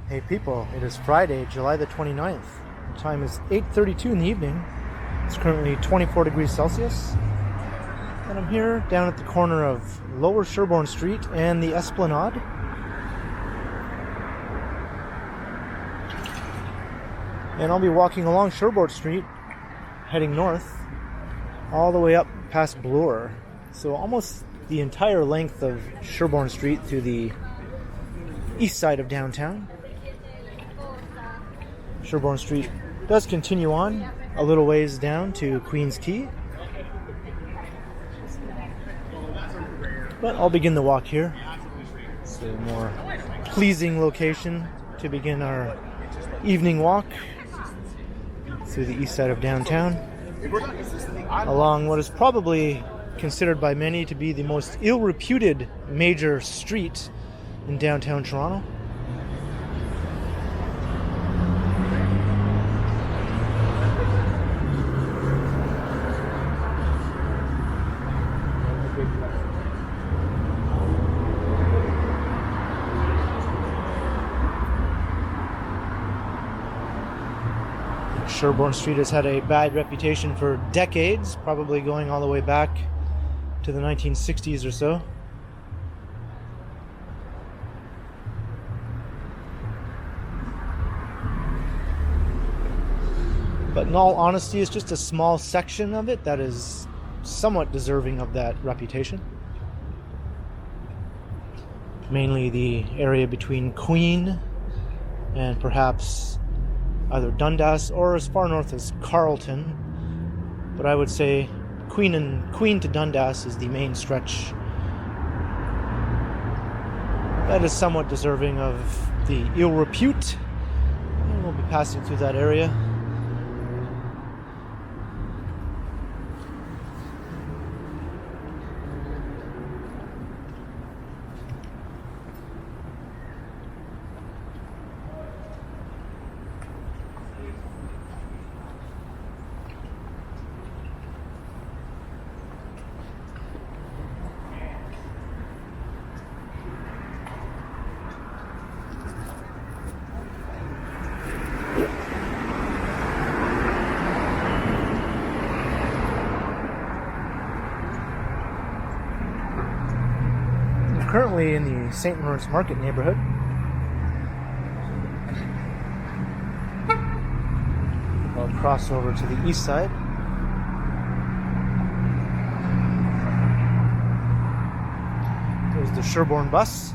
Hey people, it is Friday, July the 29th. The time is 8:32 in the evening. It's currently 24 degrees Celsius. And I'm here down at the corner of Lower Sherbourne Street and the Esplanade. And I'll be walking along Sherbourne Street, heading north, all the way up past Bloor. So almost the entire length of Sherbourne Street to the east side of downtown. Sherbourne Street does continue on a little ways down to Queen's Quay. But I'll begin the walk here. It's a more pleasing location to begin our evening walk through the east side of downtown, along what is probably considered by many to be the most ill-reputed major street in downtown Toronto. Sherbourne Street has had a bad reputation for decades, probably going all the way back to the 1960s or so. But in all honesty, it's just a small section of it that is somewhat deserving of that reputation. Mainly the area between Queen and perhaps either Dundas or as far north as Carlton. But I would say Queen to Dundas is the main stretch that is somewhat deserving of the ill repute. And we'll be passing through that area. Currently in the St. Lawrence Market neighborhood. I'll cross over to the east side. There's the Sherbourne bus.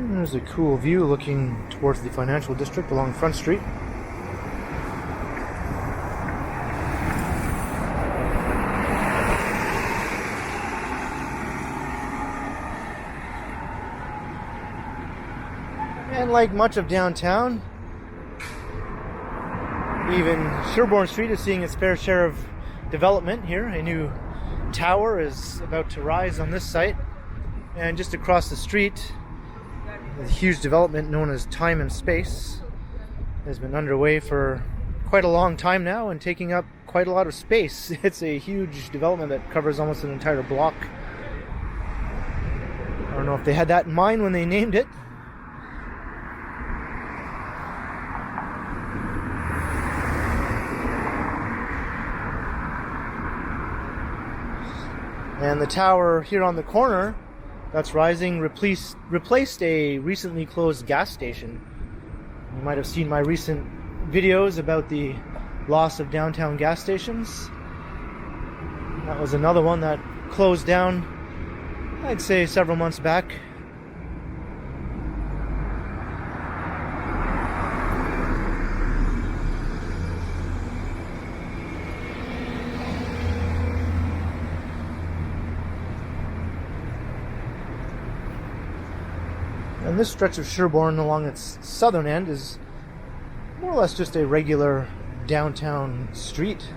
There's a cool view looking towards the financial district along Front Street. And like much of downtown, even Sherbourne Street is seeing its fair share of development here. A new tower is about to rise on this site, and just across the street, a huge development known as Time and Space has been underway for quite a long time now and taking up quite a lot of space. It's a huge development that covers almost an entire block. I don't know if they had that in mind when they named it. And the tower here on the corner that's rising replaced a recently closed gas station. You might have seen my recent videos about the loss of downtown gas stations. That was another one that closed down, I'd say, several months back. And this stretch of Sherbourne along its southern end is more or less just a regular downtown street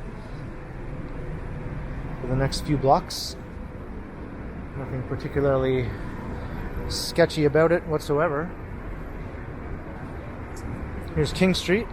for the next few blocks. Nothing particularly sketchy about it whatsoever. Here's King Street.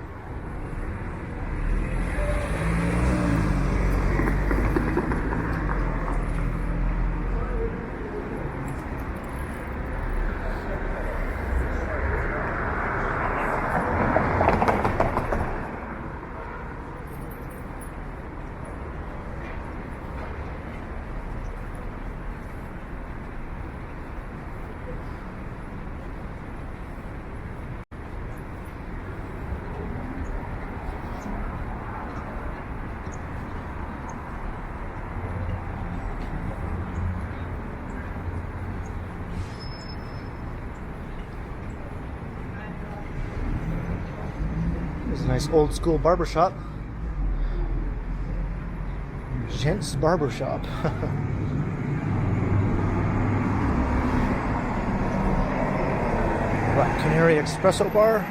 There's a nice old school barber shop. Gents Barber Shop. Black Canary Espresso Bar.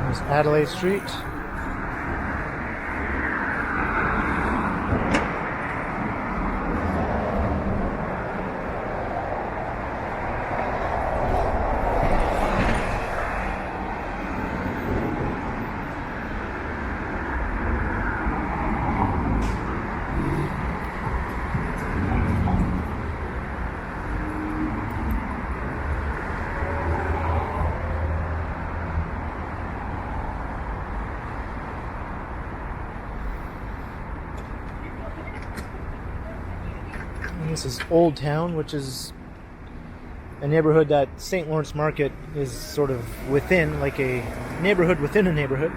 There's Adelaide Street. This is Old Town, which is a neighborhood that St. Lawrence Market is sort of within, like a neighborhood within a neighborhood.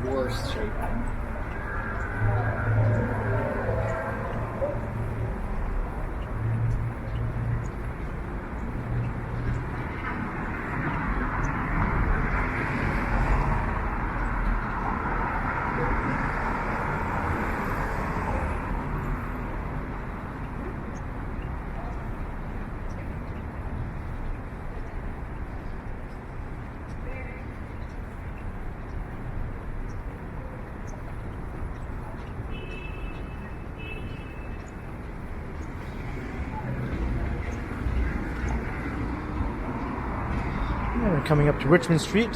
Bloor Street. And we're coming up to Richmond Street.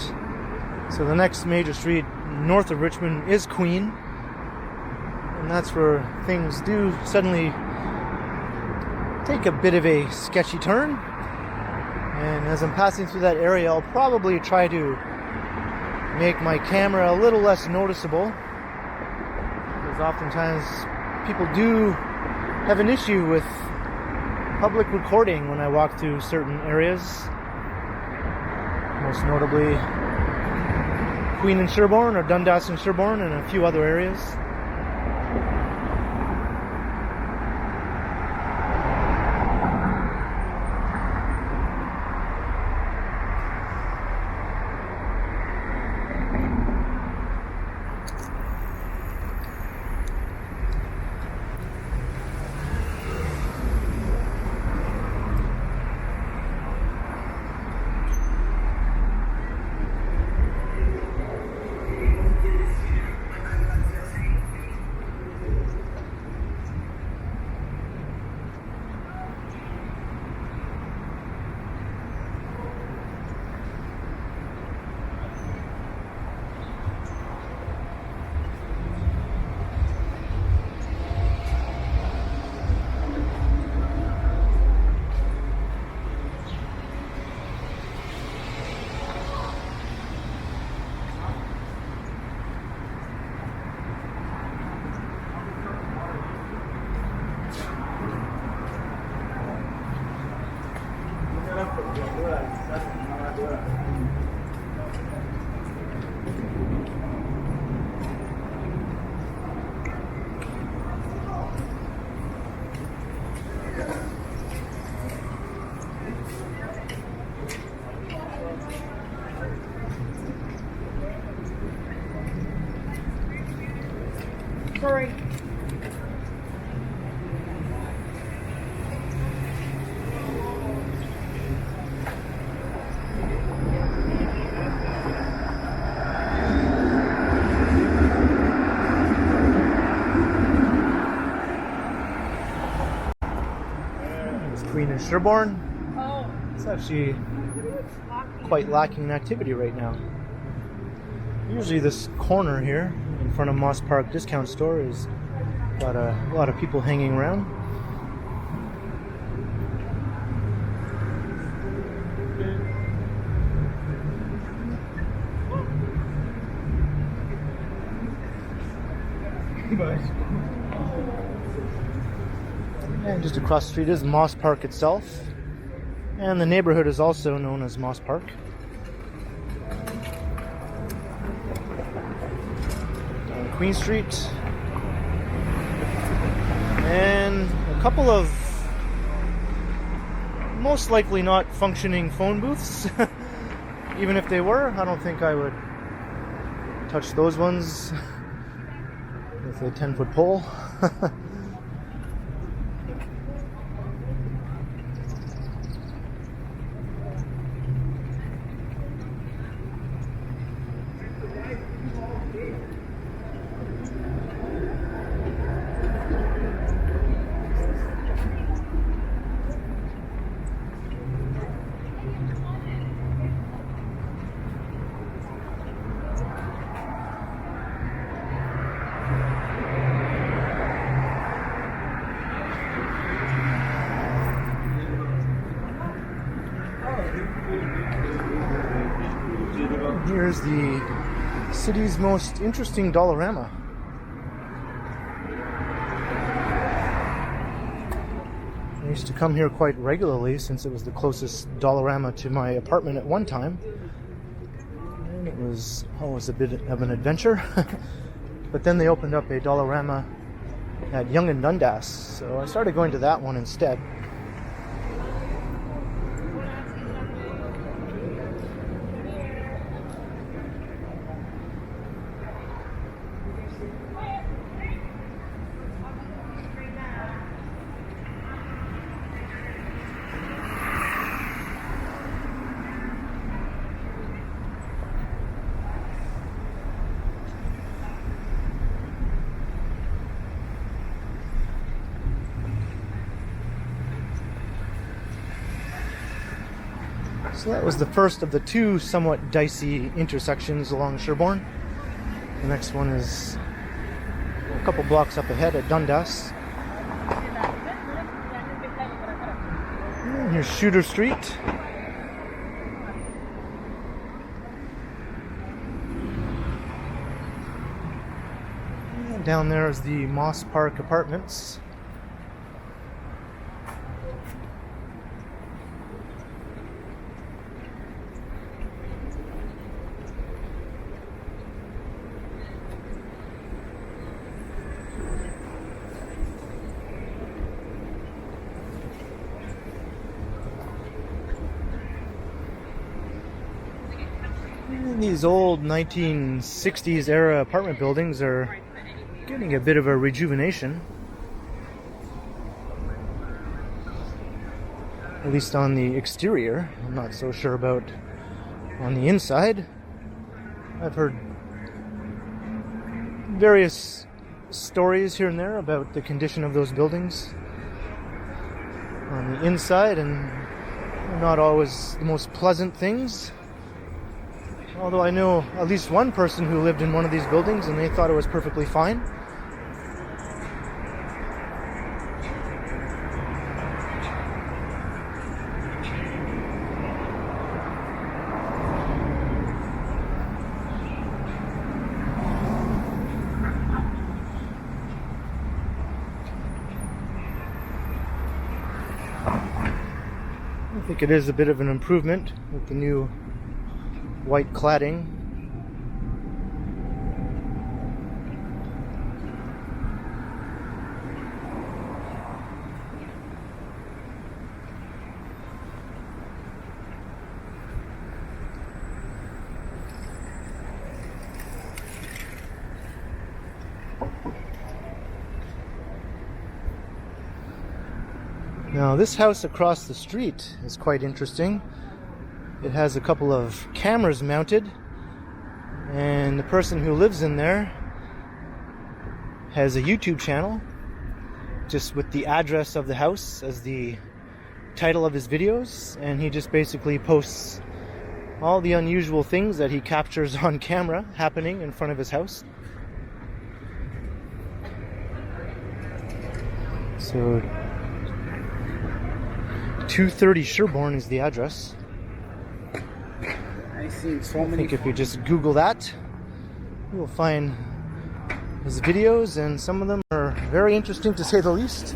So the next major street north of Richmond is Queen. And that's where things do suddenly take a bit of a sketchy turn. And as I'm passing through that area, I'll probably try to make my camera a little less noticeable. Because oftentimes people do have an issue with public recording when I walk through certain areas. Most notably Queen and Sherbourne, or Dundas and Sherbourne, and a few other areas. Sorry. Sherbourne. Oh. It's actually quite lacking in activity right now. Usually this corner here in front of Moss Park Discount Store is got a lot of people hanging around. And just across the street is Moss Park itself. And the neighborhood is also known as Moss Park. Down Queen Street. And a couple of most likely not functioning phone booths. Even if they were, I don't think I would touch those ones with a 10-foot pole. Here's the city's most interesting Dollarama. I used to come here quite regularly since it was the closest Dollarama to my apartment at one time. And it was always a bit of an adventure. But then they opened up a Dollarama at Yonge and Dundas, so I started going to that one instead. So that was the first of the two somewhat dicey intersections along Sherbourne. The next one is a couple blocks up ahead at Dundas. And here's Shooter Street. And down there is the Moss Park Apartments. These old 1960s era apartment buildings are getting a bit of a rejuvenation. At least on the exterior. I'm not so sure about on the inside. I've heard various stories here and there about the condition of those buildings on the inside, and not always the most pleasant things. Although I know at least one person who lived in one of these buildings and they thought it was perfectly fine. I think it is a bit of an improvement with the new white cladding. Now this house across the street is quite interesting. It has a couple of cameras mounted, and the person who lives in there has a YouTube channel just with the address of the house as the title of his videos, and he just basically posts all the unusual things that he captures on camera happening in front of his house. So 230 Sherbourne is the address. I've seen so I many. think if you just Google that, you will find his videos, and some of them are very interesting to say the least.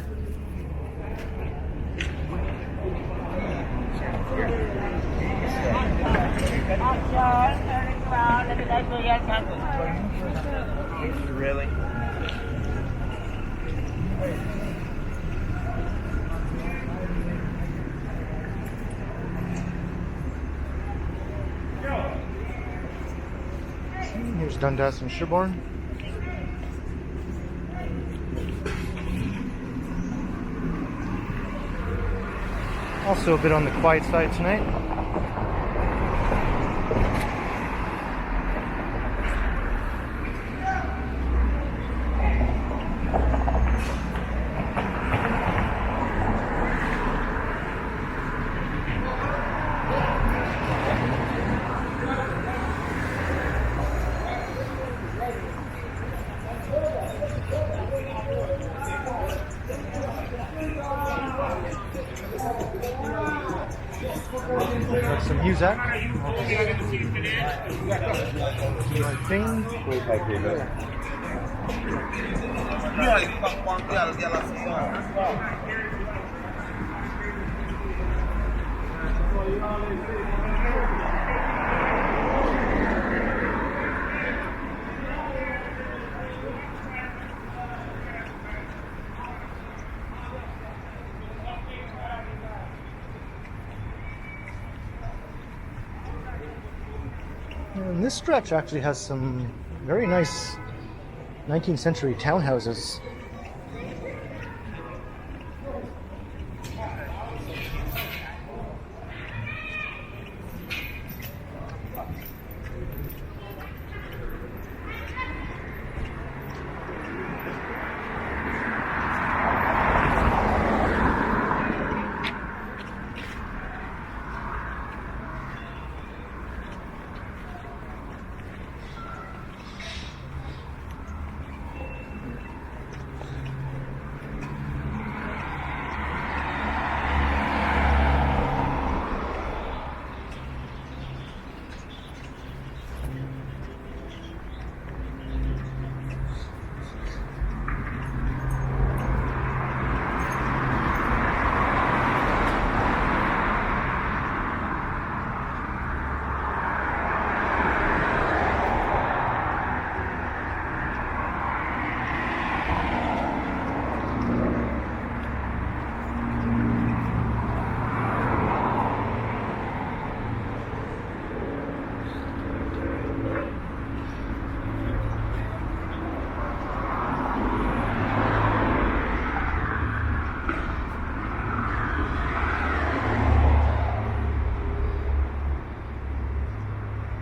Really? Here's Dundas and Sherbourne. Also a bit on the quiet side tonight. Got some music. Thing. And this stretch actually has some very nice 19th century townhouses.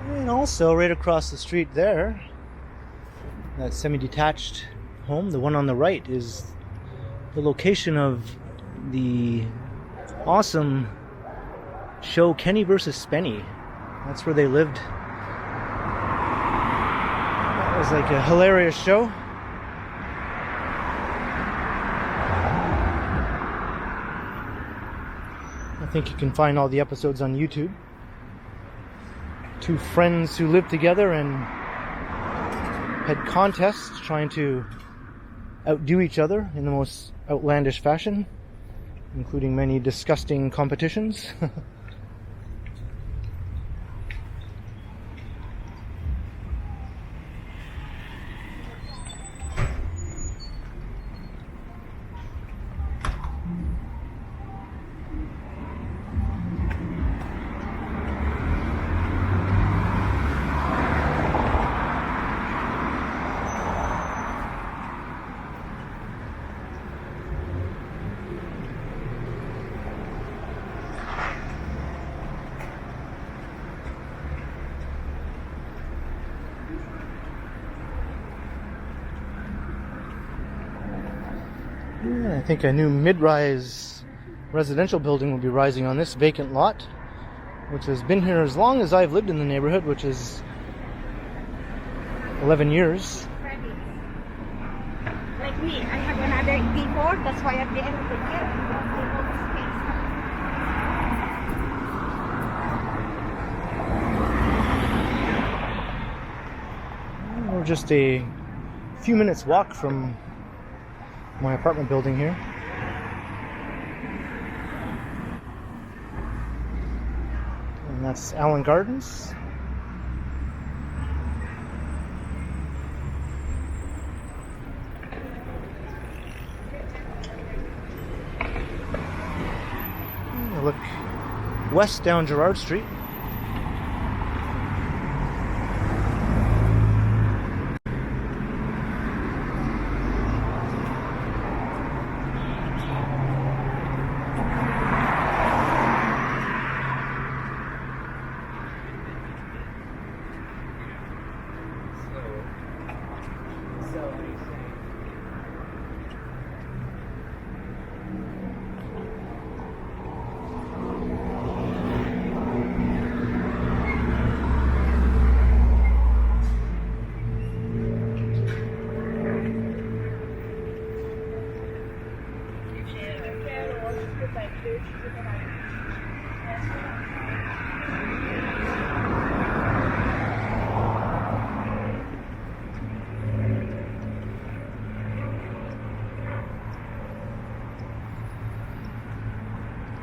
And also right across the street there, that semi-detached home, the one on the right, is the location of the awesome show Kenny vs. Spenny. That's where they lived. That was like a hilarious show. I think you can find all the episodes on YouTube. Two friends who lived together and had contests trying to outdo each other in the most outlandish fashion, including many disgusting competitions. I think a new mid-rise residential building will be rising on this vacant lot, which has been here as long as I've lived in the neighborhood, which is 11 years. Like me, I have another before, that's why at the end of the year, We're just a few minutes walk from my apartment building here. And that's Allen Gardens. And look west down Gerrard Street.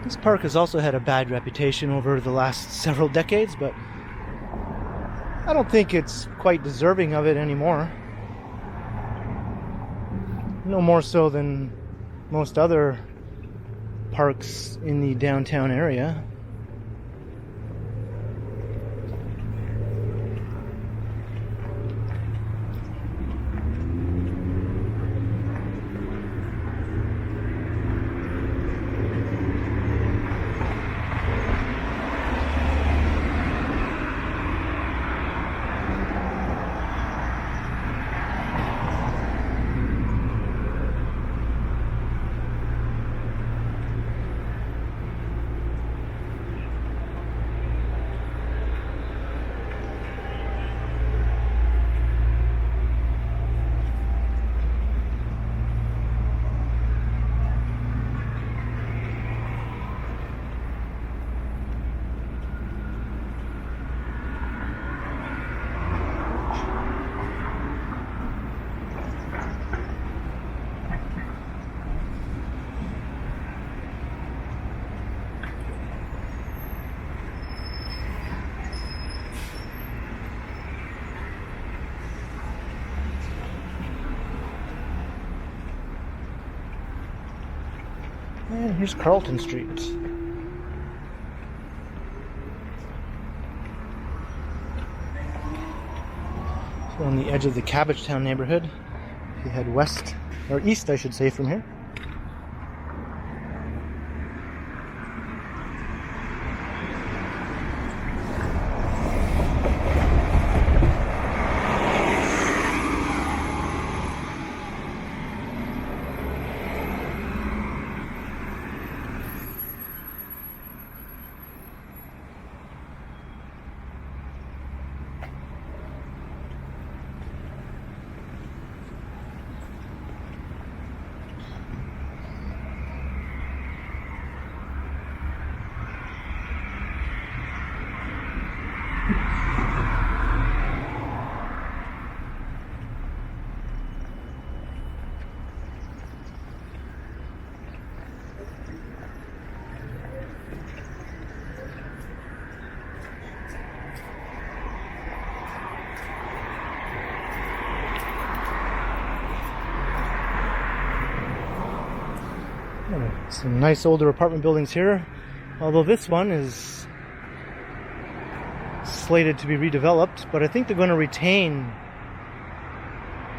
This park has also had a bad reputation over the last several decades, but I don't think it's quite deserving of it anymore. No more so than most other parks in the downtown area. And here's Carlton Street. So on the edge of the Cabbagetown neighborhood, if you head west, or east I should say, from here. Some nice older apartment buildings here, although this one is slated to be redeveloped, but I think they're going to retain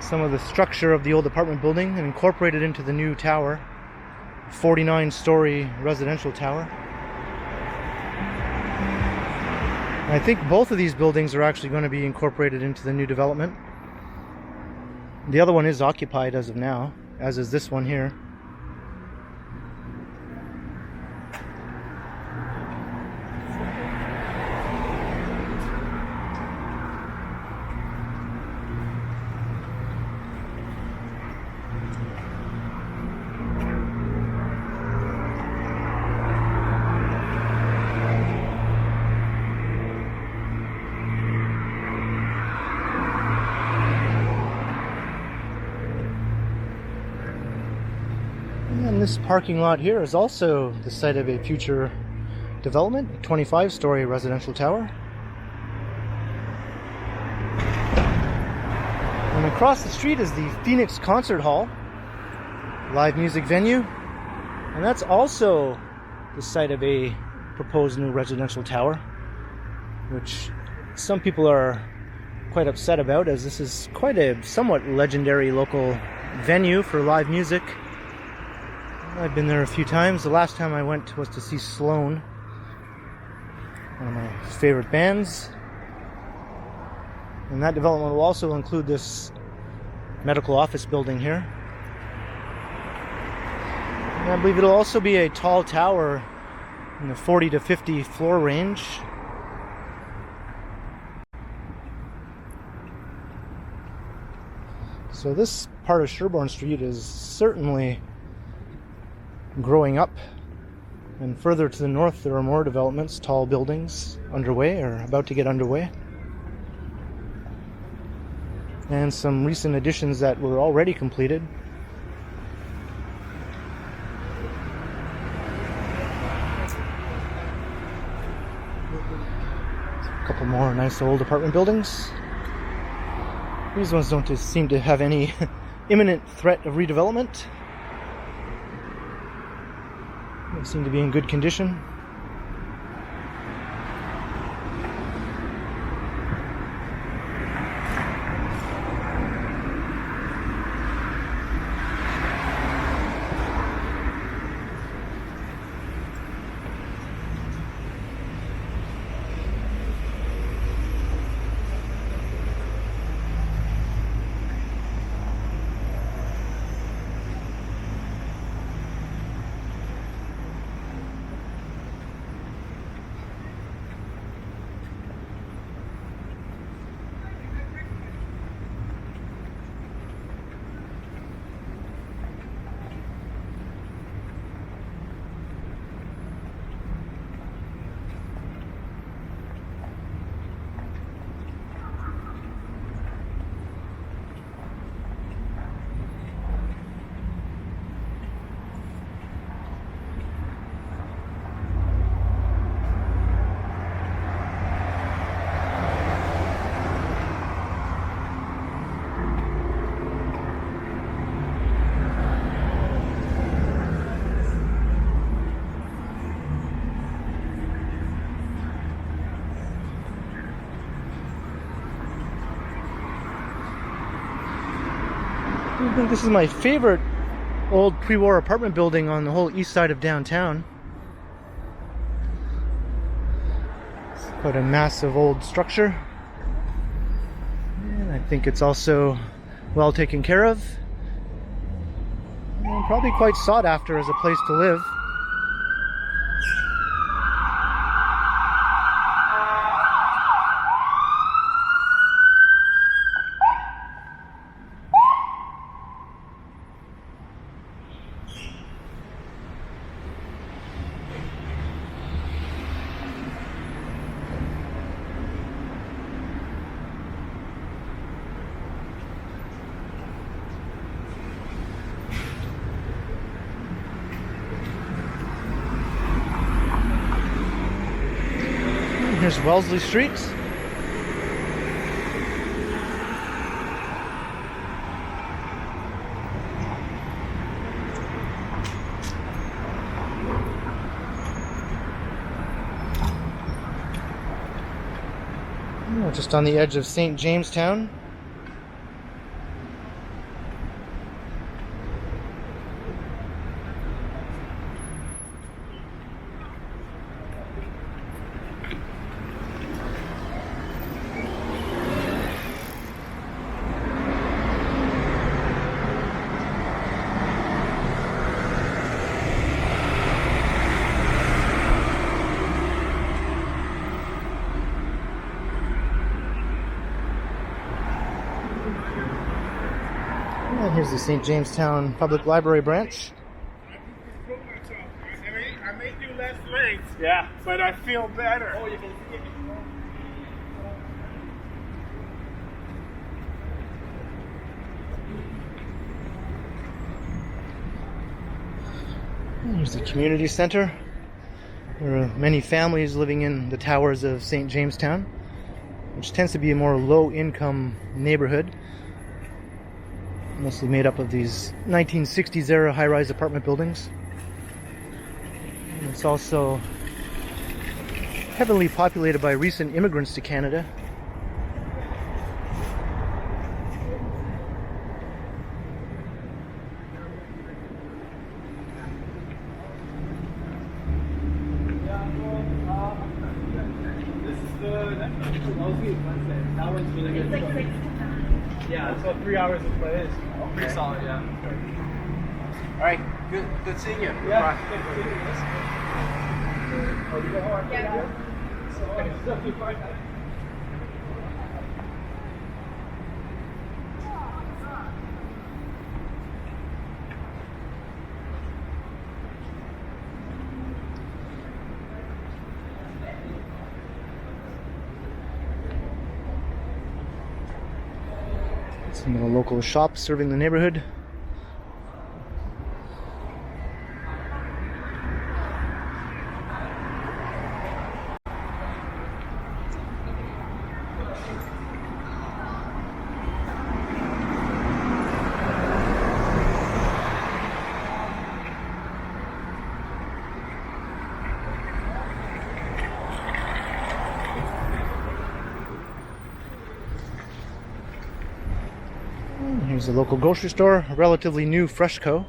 some of the structure of the old apartment building and incorporate it into the new tower, 49-story residential tower. I think both of these buildings are actually going to be incorporated into the new development. The other one is occupied as of now, as is this one here. this parking lot here is also the site of a future development, a 25-story residential tower. And across the street is the Phoenix Concert Hall, live music venue. And that's also the site of a proposed new residential tower, which some people are quite upset about, as this is quite a somewhat legendary local venue for live music. I've been there a few times. The last time I went was to see Sloan, one of my favorite bands. And that development will also include this medical office building here. And I believe it'll also be a tall tower in the 40 to 50 floor range. So this part of Sherbourne Street is certainly growing up. And further to the north there are more developments, tall buildings underway or about to get underway. And some recent additions that were already completed. A couple more nice old apartment buildings. These ones don't just seem to have any imminent threat of redevelopment. They seem to be in good condition. I think this is my favorite old pre-war apartment building on the whole east side of downtown. It's quite a massive old structure. And I think it's also well taken care of. And probably quite sought after as a place to live. Here's Wellesley Street. Just on the edge of St. Jamestown. And here's the St. Jamestown Public Library branch. I may do less legs, yeah, but I feel better. Oh, you can see it. Here's the community center. There are many families living in the towers of St. Jamestown, which tends to be a more low-income neighborhood, mostly made up of these 1960s era high-rise apartment buildings. And it's also heavily populated by recent immigrants to Canada. Yeah, so 3 hours of play is pretty solid, yeah. All right, good seeing you. Yeah. Some of the local shops serving the neighborhood. Here's the local grocery store, a relatively new Freshco.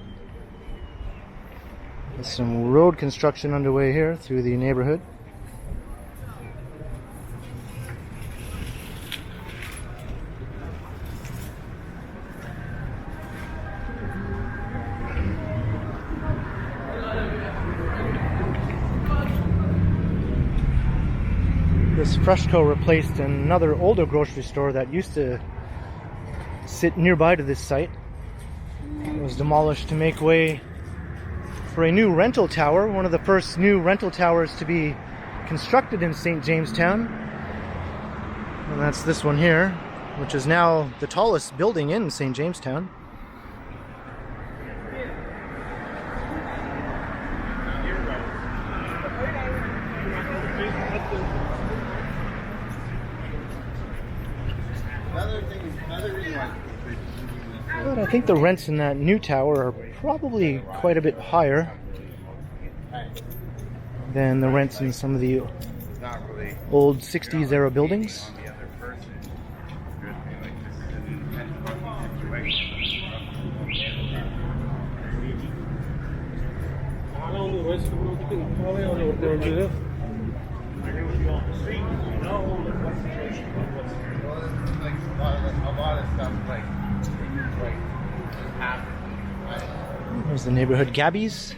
There's some road construction underway here through the neighborhood. This Freshco replaced another older grocery store that used to sit nearby to this site. It was demolished to make way for a new rental tower, one of the first new rental towers to be constructed in St. Jamestown. And that's this one here, which is now the tallest building in St. Jamestown. But I think the rents in that new tower are probably quite a bit higher than the rents in some of the old 60s era buildings. There's the neighborhood Gabby's.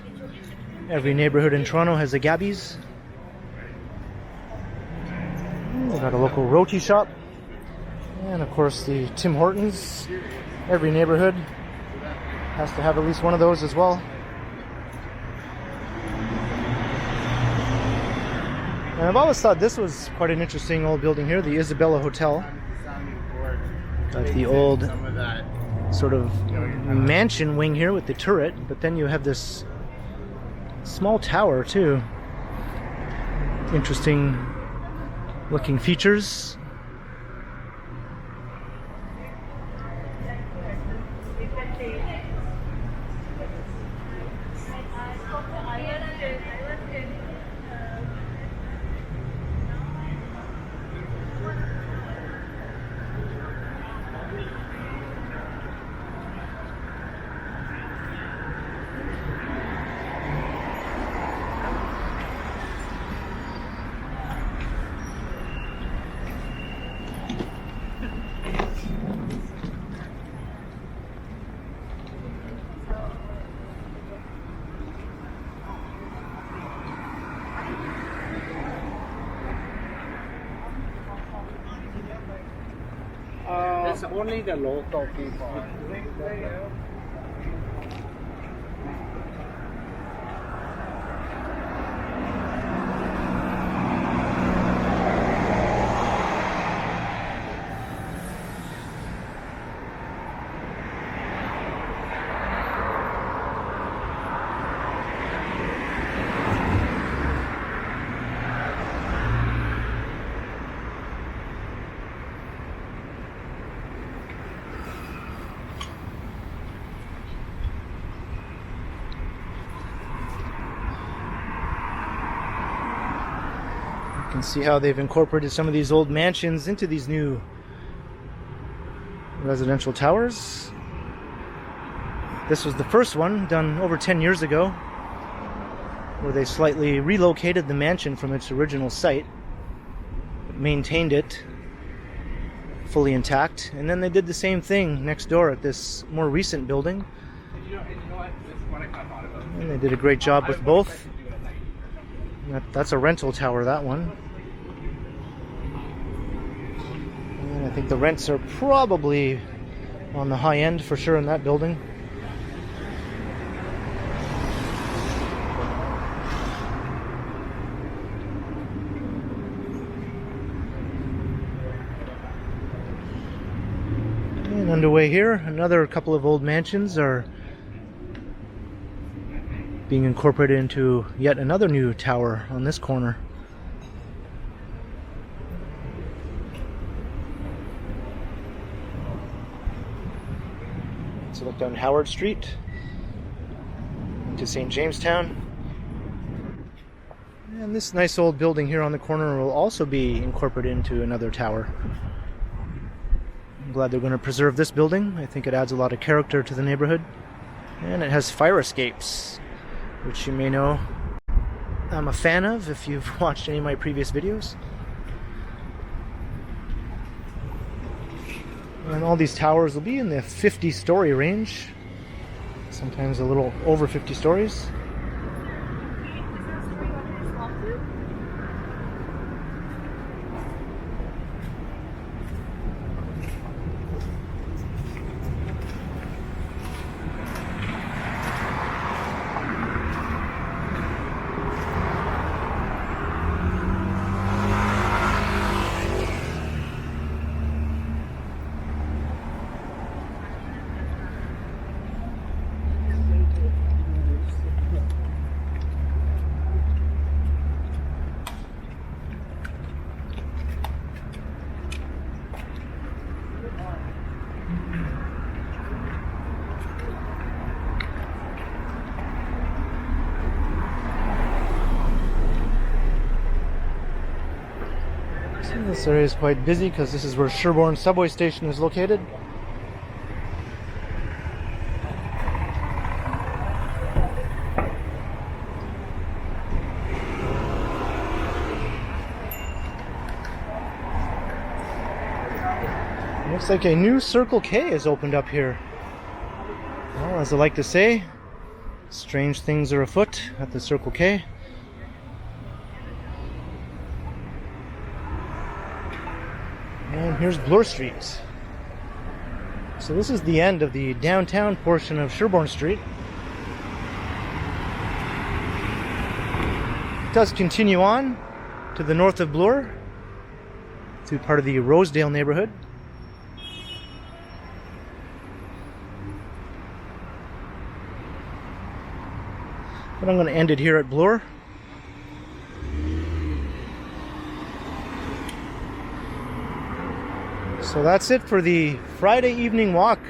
Every neighborhood in Toronto has a Gabby's. We've got a local roti shop. And of course the Tim Hortons. Every neighborhood has to have at least one of those as well. And I've always thought this was quite an interesting old building here, the Isabella Hotel. Got the old sort of mansion wing here with the turret, but then you have this small tower too. Interesting looking features. It's only the local people. You can see how they've incorporated some of these old mansions into these new residential towers. This was the first one, done over 10 years ago, where they slightly relocated the mansion from its original site, maintained it fully intact, and then they did the same thing next door at this more recent building. And they did a great job with both. That's a rental tower, that one. And I think the rents are probably on the high end for sure in that building. And underway here, another couple of old mansions are being incorporated into yet another new tower on this corner. Let's look down Howard Street to St. Jamestown. And this nice old building here on the corner will also be incorporated into another tower. I'm glad they're going to preserve this building. I think it adds a lot of character to the neighborhood. And it has fire escapes, which you may know I'm a fan of if you've watched any of my previous videos. And all these towers will be in the 50-story range, sometimes a little over 50 stories. This area is quite busy because this is where Sherbourne subway station is located. Looks like a new Circle K has opened up here. Well, as I like to say, strange things are afoot at the Circle K. And here's Bloor Street. So this is the end of the downtown portion of Sherbourne Street. It does continue on to the north of Bloor, to part of the Rosedale neighborhood. But I'm going to end it here at Bloor. So that's it for the Friday evening walk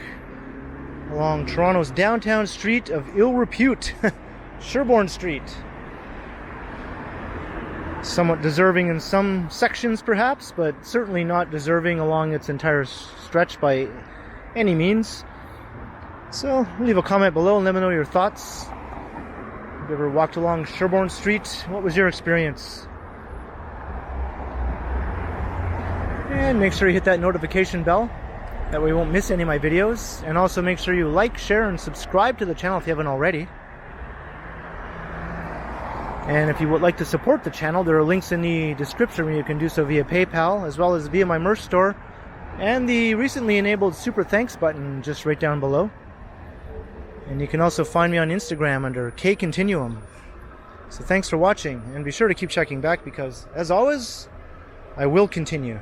along Toronto's downtown street of ill repute, Sherbourne Street. Somewhat deserving in some sections perhaps, but certainly not deserving along its entire stretch by any means. So leave a comment below and let me know your thoughts. Have you ever walked along Sherbourne Street? What was your experience? And make sure you hit that notification bell, that way you won't miss any of my videos. And also make sure you like, share, and subscribe to the channel if you haven't already. And if you would like to support the channel, there are links in the description where you can do so via PayPal, as well as via my merch store, and the recently enabled Super Thanks button just right down below. And you can also find me on Instagram under KContinuum. So thanks for watching, and be sure to keep checking back because, as always, I will continue.